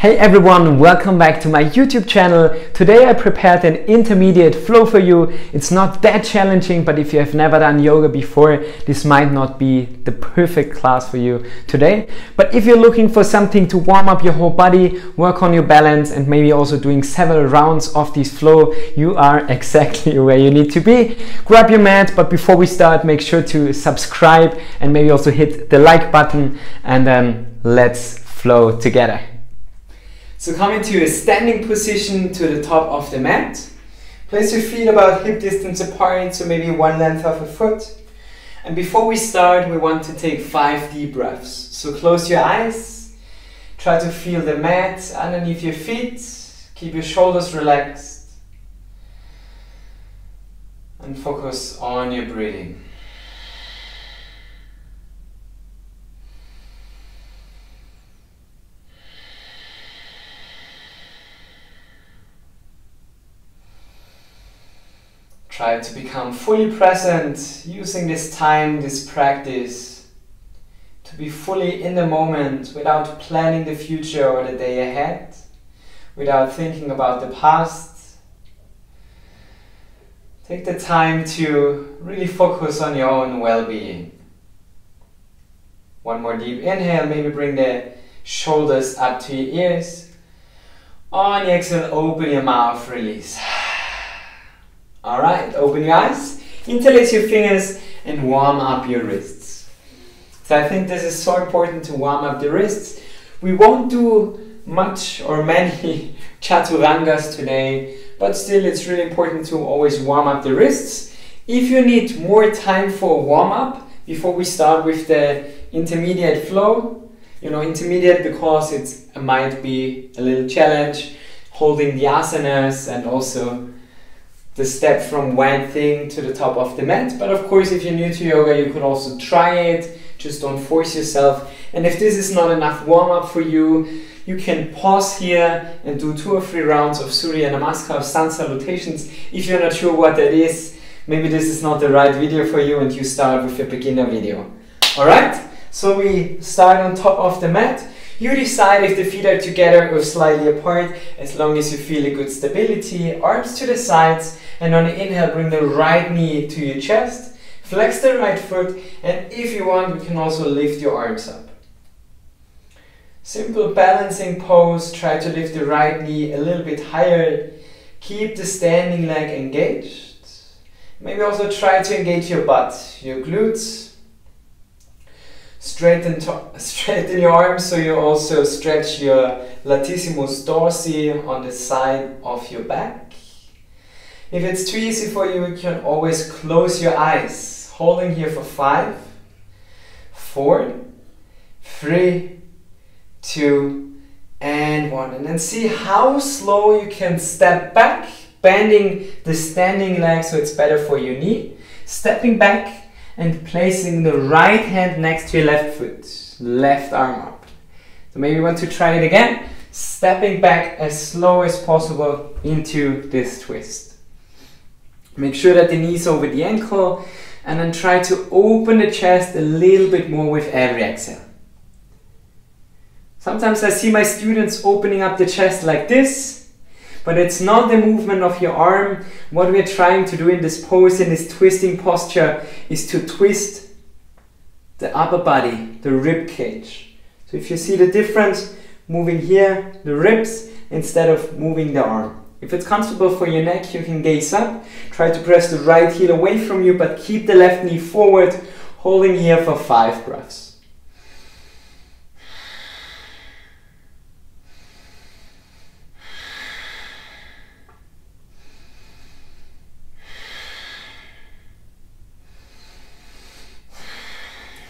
Hey everyone, welcome back to my YouTube channel. Today I prepared an intermediate flow for you. It's not that challenging, but if you have never done yoga before, this might not be the perfect class for you today. But if you're looking for something to warm up your whole body, work on your balance, and maybe also doing several rounds of this flow, you are exactly where you need to be. Grab your mat, but before we start, make sure to subscribe and maybe also hit the like button, and then let's flow together. So come into a standing position to the top of the mat. Place your feet about hip distance apart, so maybe one length of a foot. And before we start, we want to take 5 deep breaths. So close your eyes. Try to feel the mat underneath your feet. Keep your shoulders relaxed. And focus on your breathing. Try to become fully present, using this time, this practice, to be fully in the moment without planning the future or the day ahead, without thinking about the past. Take the time to really focus on your own well-being. One more deep inhale, maybe bring the shoulders up to your ears. On the exhale, open your mouth, release. Alright, open your eyes, interlace your fingers and warm up your wrists. So I think this is so important to warm up the wrists. We won't do much or many chaturangas today, but still it's really important to always warm up the wrists. If you need more time for a warm up before we start with the intermediate flow, intermediate because it might be a little challenge, holding the asanas and also the step from one thing to the top of the mat. But of course, if you're new to yoga, you could also try it. Just don't force yourself. And if this is not enough warm-up for you, you can pause here and do 2 or 3 rounds of Surya Namaskar, of sun salutations. If you're not sure what that is, maybe this is not the right video for you and you start with a beginner video. Alright, so we start on top of the mat. You decide if the feet are together or slightly apart, as long as you feel a good stability. Arms to the sides, and on the inhale, bring the right knee to your chest. Flex the right foot, and if you want, you can also lift your arms up. Simple balancing pose. Try to lift the right knee a little bit higher. Keep the standing leg engaged. Maybe also try to engage your butt, your glutes. Straighten your arms so you also stretch your latissimus dorsi on the side of your back. If it's too easy for you, you can always close your eyes, holding here for 5, 4, 3, 2, and 1. And then see how slow you can step back, bending the standing leg so it's better for your knee. Stepping back and placing the right hand next to your left foot, left arm up. So maybe you want to try it again, stepping back as slow as possible into this twist. Make sure that the knee is over the ankle, and then try to open the chest a little bit more with every exhale. Sometimes I see my students opening up the chest like this, but it's not the movement of your arm. What we're trying to do in this pose, in this twisting posture, is to twist the upper body, the rib cage. So if you see the difference, moving here, the ribs, instead of moving the arm. If it's comfortable for your neck, you can gaze up. Try to press the right heel away from you, but keep the left knee forward, holding here for 5 breaths.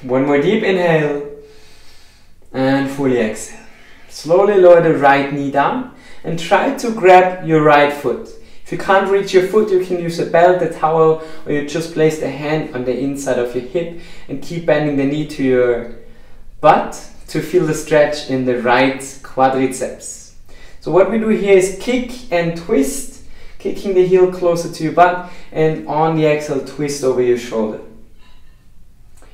One more deep inhale and fully exhale. Slowly lower the right knee down and try to grab your right foot. If you can't reach your foot, you can use a belt, a towel, or you just place the hand on the inside of your hip and keep bending the knee to your butt to feel the stretch in the right quadriceps. So what we do here is kick and twist, kicking the heel closer to your butt, and on the exhale, twist over your shoulder.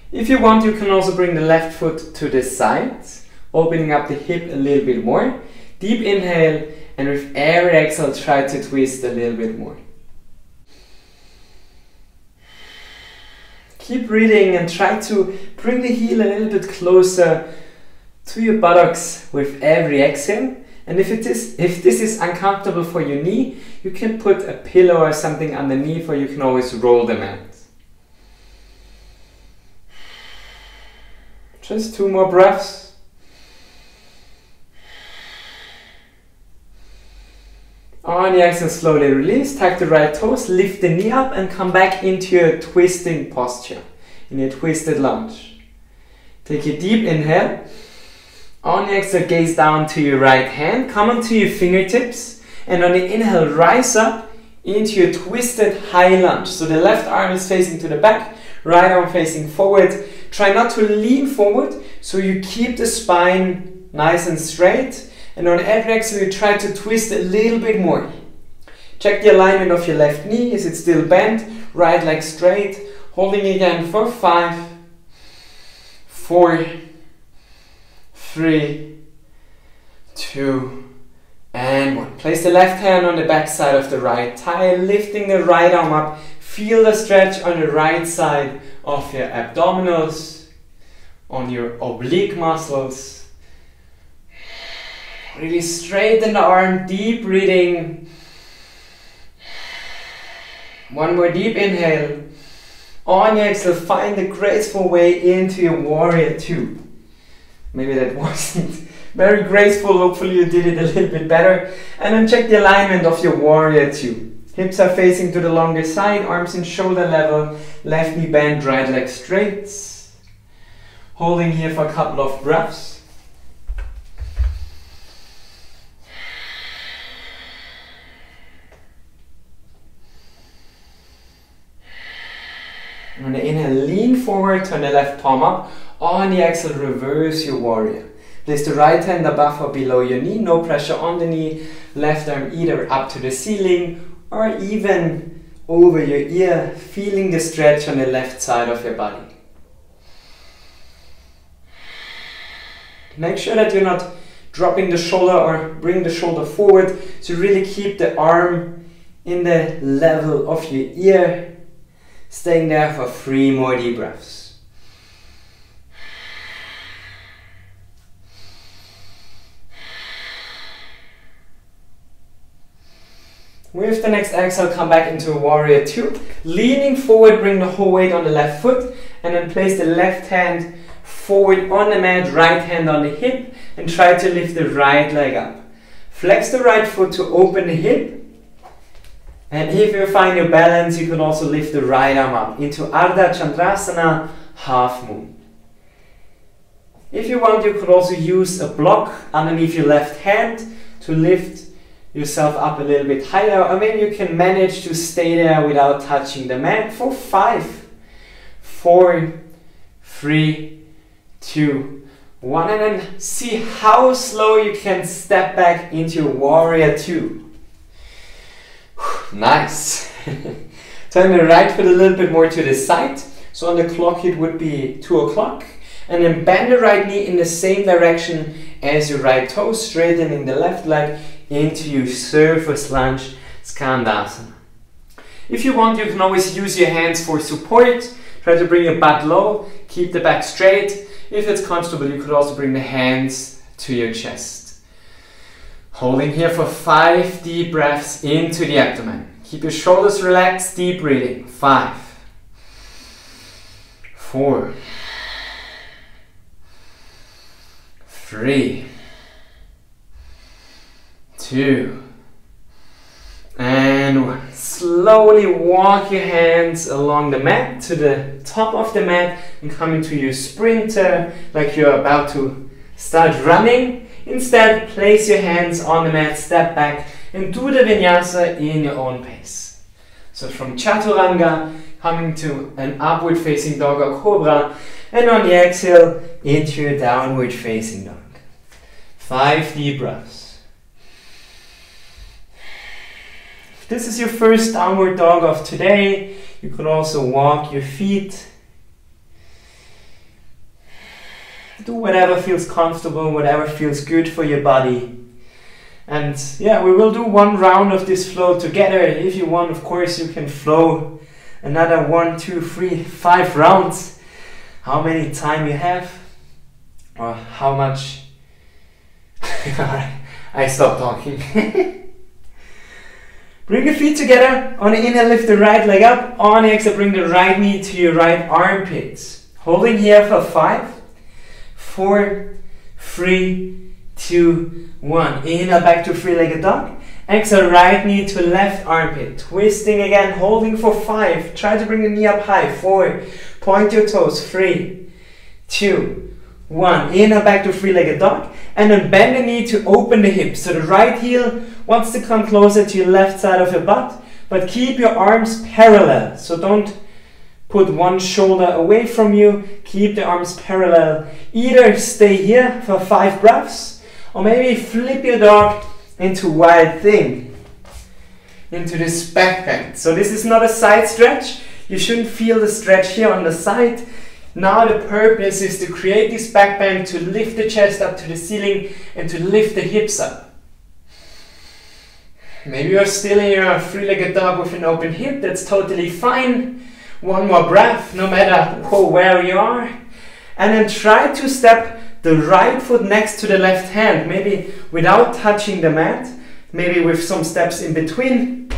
If you want, you can also bring the left foot to the side, opening up the hip a little bit more. Deep inhale, and with every exhale, try to twist a little bit more. Keep breathing and try to bring the heel a little bit closer to your buttocks with every exhale. And if this is uncomfortable for your knee, you can put a pillow or something underneath, or you can always roll the mat. Just 2 more breaths. On the exhale, slowly release, tuck the right toes, lift the knee up and come back into your twisting posture, in your twisted lunge. Take a deep inhale. On the exhale, gaze down to your right hand, come onto your fingertips, and on the inhale, rise up into your twisted high lunge. So the left arm is facing to the back, right arm facing forward. Try not to lean forward, so you keep the spine nice and straight. And on every exhale, you try to twist a little bit more. Check the alignment of your left knee. Is it still bent? Right leg straight. Holding again for 5, 4, 3, 2, and 1. Place the left hand on the back side of the right thigh, lifting the right arm up. Feel the stretch on the right side of your abdominals, on your oblique muscles. Really straighten the arm, deep breathing. 1 more deep inhale. On the exhale, find a graceful way into your warrior 2. Maybe that wasn't very graceful, hopefully you did it a little bit better. And then check the alignment of your warrior 2. Hips are facing to the longer side, arms in shoulder level, left knee bent, right leg straight. Holding here for a couple of breaths. On the inhale, lean forward, turn the left palm up. On the exhale, reverse your warrior. Place the right hand above or below your knee, no pressure on the knee. Left arm either up to the ceiling or even over your ear, feeling the stretch on the left side of your body. Make sure that you're not dropping the shoulder or bring the shoulder forward, so really keep the arm in the level of your ear. Staying there for 3 more deep breaths. With the next exhale, come back into a warrior 2. Leaning forward, bring the whole weight on the left foot, and then place the left hand forward on the mat, right hand on the hip, and try to lift the right leg up. Flex the right foot to open the hip. And if you find your balance, you can also lift the right arm up into Ardha Chandrasana, half moon. If you want, you could also use a block underneath your left hand to lift yourself up a little bit higher, or maybe you can manage to stay there without touching the mat for 5, 4, 3, 2, 1, and then see how slow you can step back into warrior 2. Nice. Turn the right foot a little bit more to the side. So on the clock it would be 2 o'clock. And then bend the right knee in the same direction as your right toe, straightening the left leg into your surface lunge, Skandasana. If you want, you can always use your hands for support. Try to bring your butt low, keep the back straight. If it's comfortable, you could also bring the hands to your chest. Holding here for 5 deep breaths into the abdomen. Keep your shoulders relaxed, deep breathing. 5, 4, 3, 2, and 1. Slowly walk your hands along the mat to the top of the mat and come into your sprinter like you're about to start running. Instead, place your hands on the mat, step back, and do the vinyasa in your own pace. So from Chaturanga, coming to an upward facing dog or cobra, and on the exhale, into your downward facing dog. 5 deep breaths. If this is your first downward dog of today, you could also walk your feet. Do whatever feels comfortable, whatever feels good for your body. And yeah, we will do one round of this flow together. If you want, of course, you can flow another 1, 2, 3, 5 rounds. How many time you have, or how much. I stopped talking. Bring the feet together. On the inhale, lift the right leg up. On the exhale, bring the right knee to your right armpit. Holding here for 5, 4, 3, 2, 1. Inhale back to three-legged dog. Exhale, right knee to left armpit. Twisting again, holding for 5. Try to bring the knee up high. 4. Point your toes. 3, 2, 1. Inhale back to three-legged dog. And then bend the knee to open the hips. So the right heel wants to come closer to your left side of your butt. But keep your arms parallel. So don't put one shoulder away from you. Keep the arms parallel. Either stay here for 5 breaths, or maybe flip your dog into wild thing, into this back bend. So this is not a side stretch. You shouldn't feel the stretch here on the side. Now the purpose is to create this back bend, to lift the chest up to the ceiling and to lift the hips up. Maybe you're still in your three-legged dog with an open hip. That's totally fine. One more breath, no matter where you are. And then try to step the right foot next to the left hand, maybe without touching the mat, maybe with some steps in between.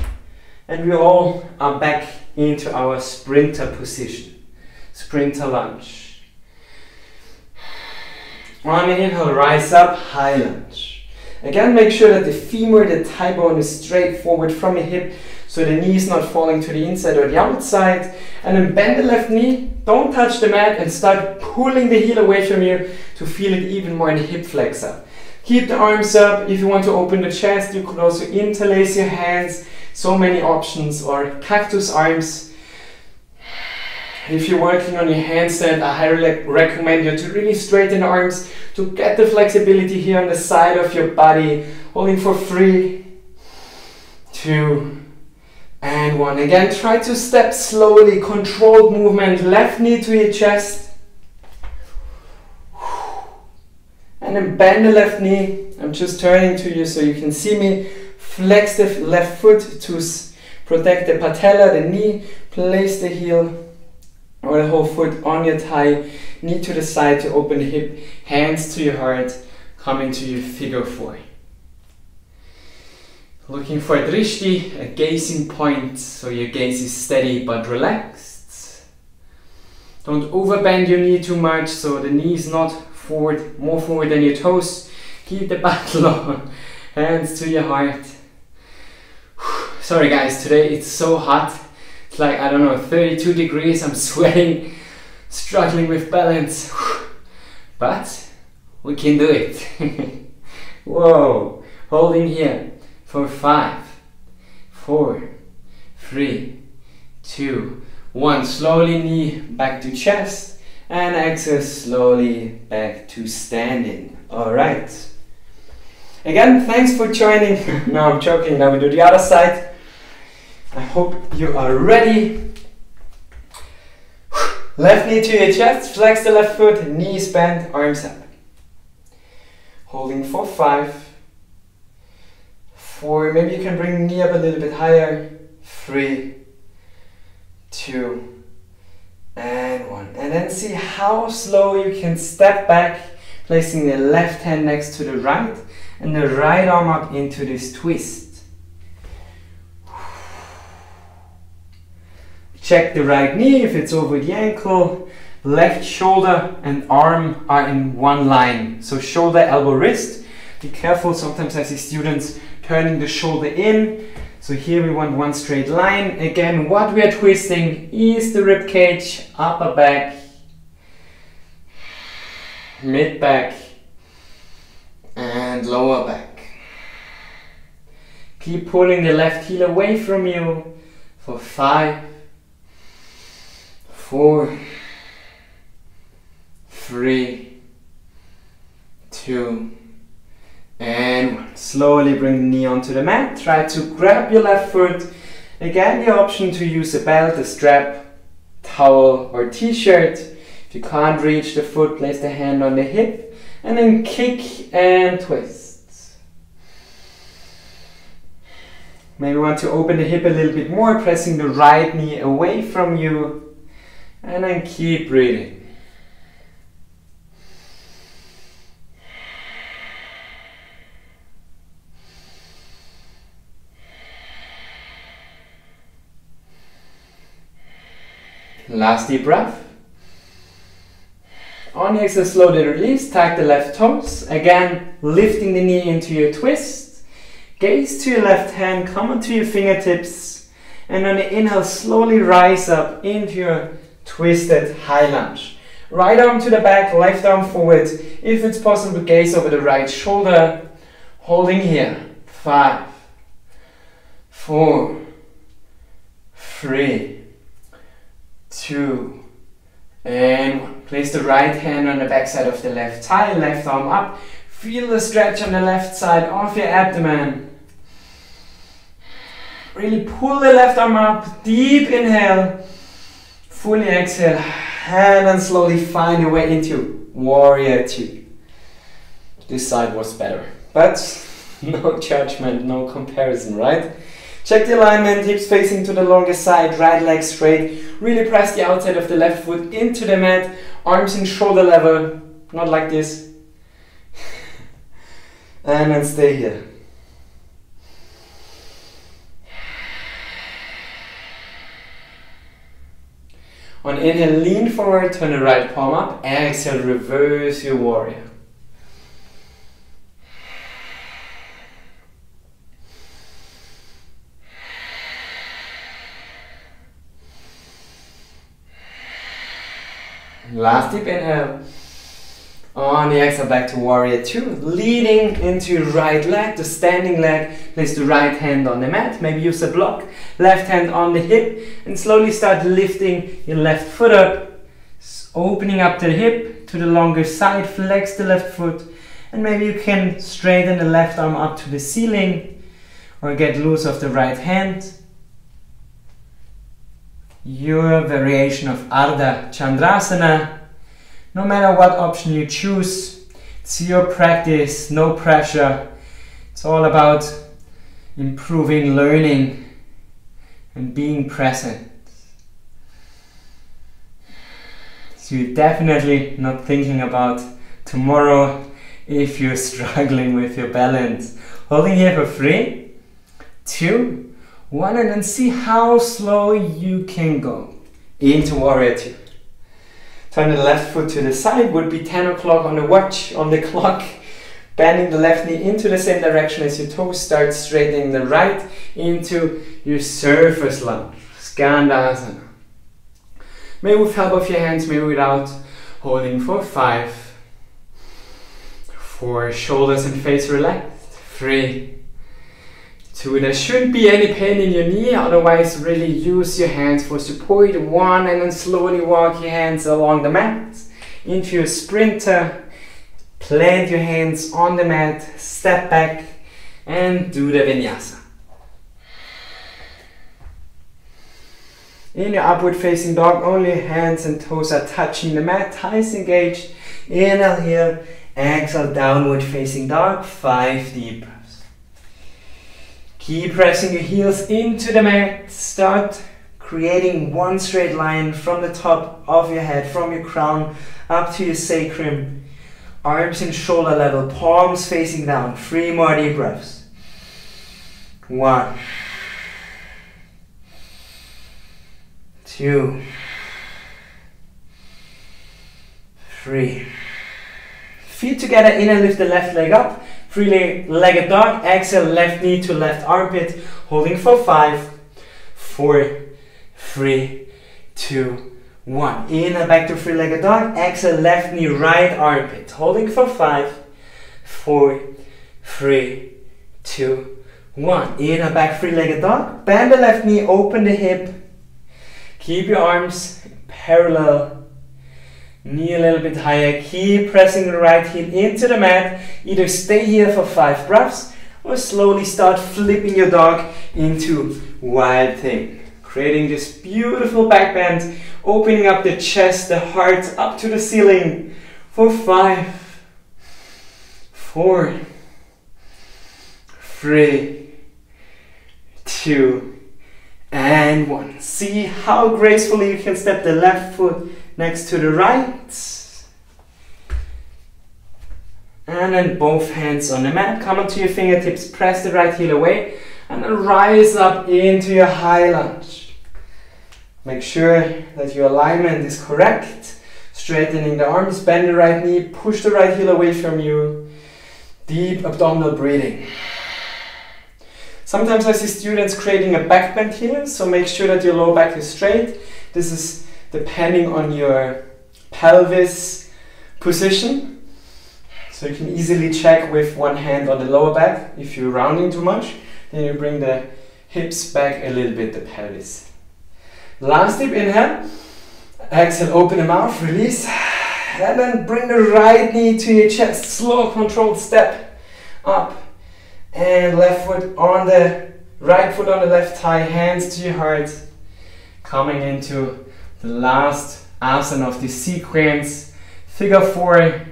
And we all are back into our sprinter position. Sprinter lunge. On the inhale, rise up, high lunge. Again, make sure that the femur, the thigh bone is straight forward from your hip, so the knee is not falling to the inside or the outside. And then bend the left knee, don't touch the mat, and start pulling the heel away from you to feel it even more in the hip flexor. Keep the arms up. If you want to open the chest, you could also interlace your hands. So many options, or cactus arms. If you're working on your handstand, I highly recommend you to really straighten the arms to get the flexibility here on the side of your body. Holding for 3, 2, and 1. Again, try to step slowly, controlled movement. Left knee to your chest. And then bend the left knee. I'm just turning to you so you can see me. Flex the left foot to protect the patella, the knee. Place the heel or the whole foot on your thigh, knee to the side to open the hip, hands to your heart, coming to your figure 4. Looking for drishti, a gazing point, so your gaze is steady but relaxed. Don't overbend your knee too much, so the knee is not forward, more forward than your toes. Keep the butt low, hands to your heart. Sorry guys, today it's so hot. It's like, I don't know, 32 degrees, I'm sweating, struggling with balance. But we can do it. Whoa, holding here for 5, 4, 3, 2, 1. Slowly knee back to chest, and exhale slowly back to standing. Alright. Again, thanks for joining. No, I'm joking, now we do the other side. I hope you are ready. Left knee to your chest, flex the left foot, knees bent, arms up. Holding for 5, 4, maybe you can bring the knee up a little bit higher. 3, 2, and 1. And then see how slow you can step back, placing the left hand next to the right and the right arm up into this twist. Check the right knee if it's over the ankle. Left shoulder and arm are in one line. So shoulder, elbow, wrist. Be careful, sometimes I see students turning the shoulder in. So here we want one straight line. Again, what we are twisting is the rib cage, upper back, mid back, and lower back. Keep pulling the left heel away from you for 5, 4, 3, 2, and 1. Slowly bring the knee onto the mat. Try to grab your left foot. Again, the option to use a belt, a strap, towel, or t-shirt. If you can't reach the foot, place the hand on the hip and then kick and twist. Maybe you want to open the hip a little bit more, pressing the right knee away from you, and then keep breathing. Last deep breath. On the exhale, slowly release, tag the left toes. Again, lifting the knee into your twist. Gaze to your left hand, come onto your fingertips. And on the inhale, slowly rise up into your twisted high lunge. Right arm to the back, left arm forward. If it's possible, gaze over the right shoulder. Holding here. 5, 4, 3, 2, and 1. Place the right hand on the back side of the left thigh, left arm up. Feel the stretch on the left side of your abdomen. Really pull the left arm up, deep inhale, fully exhale, and then slowly find your way into warrior 2. This side was better, but no judgment, no comparison, right? Check the alignment, hips facing to the longest side, right leg straight. Really press the outside of the left foot into the mat, arms in shoulder level, not like this. And then stay here. On inhale, lean forward, turn the right palm up. Exhale, reverse your warrior. Last deep inhale. On the exhale, back to warrior 2. Leading into your right leg, the standing leg. Place the right hand on the mat. Maybe use a block. Left hand on the hip. And slowly start lifting your left foot up. Opening up the hip to the longer side. Flex the left foot. And maybe you can straighten the left arm up to the ceiling. Or get loose of the right hand. Your variation of Ardha Chandrasana. No matter what option you choose, it's your practice, no pressure. It's all about improving, learning, and being present. So you're definitely not thinking about tomorrow if you're struggling with your balance. Holding here for 3, 2, 1, and then see how slow you can go into warrior 2. Turn the left foot to the side, would be 10 o'clock on the watch, on the clock. Bending the left knee into the same direction as your toes. Start straightening the right into your surface lunge, Skandasana. Maybe with help of your hands, maybe without. Holding for 5, 4, shoulders and face relaxed. 3, 2, there shouldn't be any pain in your knee, otherwise really use your hands for support. 1, and then slowly walk your hands along the mat into your sprinter. Plant your hands on the mat, step back and do the vinyasa. In your upward facing dog, only hands and toes are touching the mat, thighs engaged. Inhale here, exhale, downward facing dog, 5 deep breaths. Keep pressing your heels into the mat. Start creating one straight line from the top of your head, from your crown up to your sacrum. Arms in shoulder level, palms facing down. 3 more deep breaths. 1, 2, 3. Feet together, inhale, lift the left leg up. 3-legged dog, exhale, left knee to left armpit, holding for 5, 4, 3, 2, 1. Inhale, back to 3-legged dog, exhale, left knee, right armpit, holding for 5, 4, 3, 2, 1. Inhale, back 3-legged dog, bend the left knee, open the hip, keep your arms parallel. Knee a little bit higher, keep pressing the right heel into the mat. Either stay here for 5 breaths or slowly start flipping your dog into wild thing. Creating this beautiful back bend, opening up the chest, the heart up to the ceiling for 5, 4, 3, 2, and 1. See how gracefully you can step the left foot next to the right. And then both hands on the mat. Come onto your fingertips, press the right heel away, and then rise up into your high lunge. Make sure that your alignment is correct. Straightening the arms, bend the right knee, push the right heel away from you. Deep abdominal breathing. Sometimes I see students creating a back bend here, so make sure that your lower back is straight. This is depending on your pelvis position. So you can easily check with one hand on the lower back. If you're rounding too much, then you bring the hips back a little bit, the pelvis. Last deep inhale. Exhale, open the mouth, release. And then bring the right knee to your chest. Slow, controlled step up. And left foot on the right foot on the left thigh, hands to your heart. Coming into the last asana of this sequence, figure 4.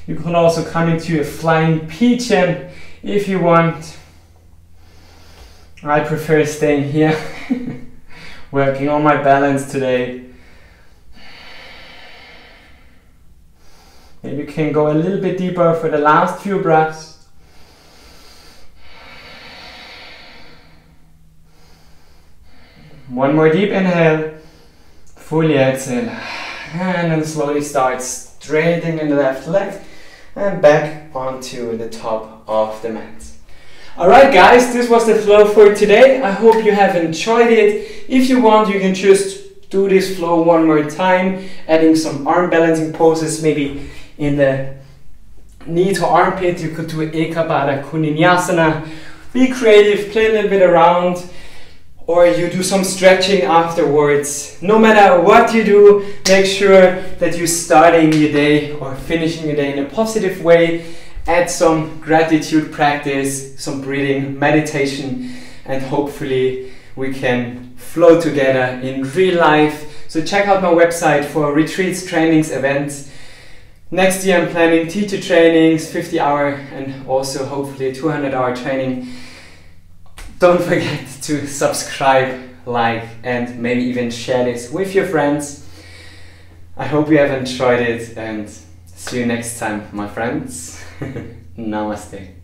You can also come into a flying pigeon if you want. I prefer staying here, working on my balance today. Maybe you can go a little bit deeper for the last few breaths. One more deep inhale, fully exhale, and then slowly start straightening the left leg and back onto the top of the mat. Alright guys, this was the flow for today. I hope you have enjoyed it. If you want, you can just do this flow one more time, adding some arm balancing poses, maybe in the knee to armpit. You could do Ekabara Kundinyasana. Be creative, play a little bit around. Or you do some stretching afterwards. No matter what you do, make sure that you're starting your day or finishing your day in a positive way. Add some gratitude practice, some breathing, meditation, and hopefully we can flow together in real life. So check out my website for retreats, trainings, events. Next year I'm planning teacher trainings, 50-hour and also hopefully 200-hour training. Don't forget to subscribe, like, and maybe even share this with your friends. I hope you have enjoyed it and see you next time, my friends. Namaste.